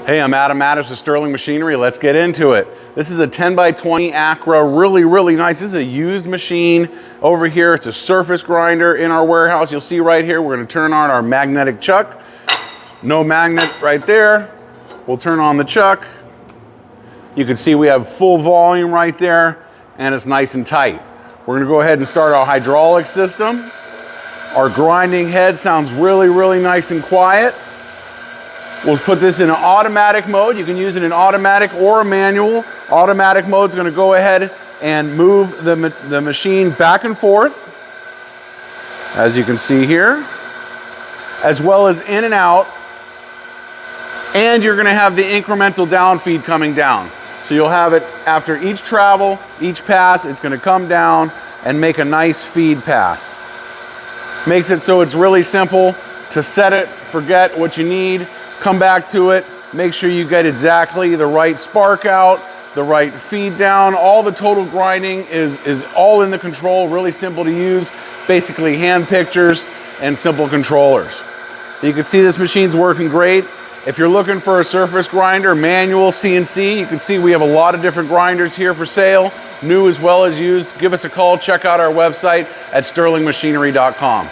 Hey, I'm Adam Mattis with Sterling Machinery. Let's get into it. This is a 10x20 Acra, really nice. This is a used machine over here. It's a surface grinder in our warehouse. You'll see right here, we're gonna turn on our magnetic chuck. No magnet right there. We'll turn on the chuck. You can see we have full volume right there, and it's nice and tight. We're gonna go ahead and start our hydraulic system. Our grinding head sounds really nice and quiet. We'll put this in an automatic mode. You can use it in automatic or a manual. Automatic mode is going to go ahead and move the machine back and forth, as you can see here, as well as in and out. And you're going to have the incremental down feed coming down. So you'll have it after each travel, each pass, it's going to come down and make a nice feed pass. Makes it so it's really simple to set it, forget what you need, come back to it, make sure you get exactly the right spark out, the right feed down. All the total grinding is all in the control, really simple to use, basically hand pictures and simple controllers. You can see this machine's working great. If you're looking for a surface grinder, manual, CNC, you can see we have a lot of different grinders here for sale, new as well as used. Give us a call, check out our website at sterlingmachinery.com.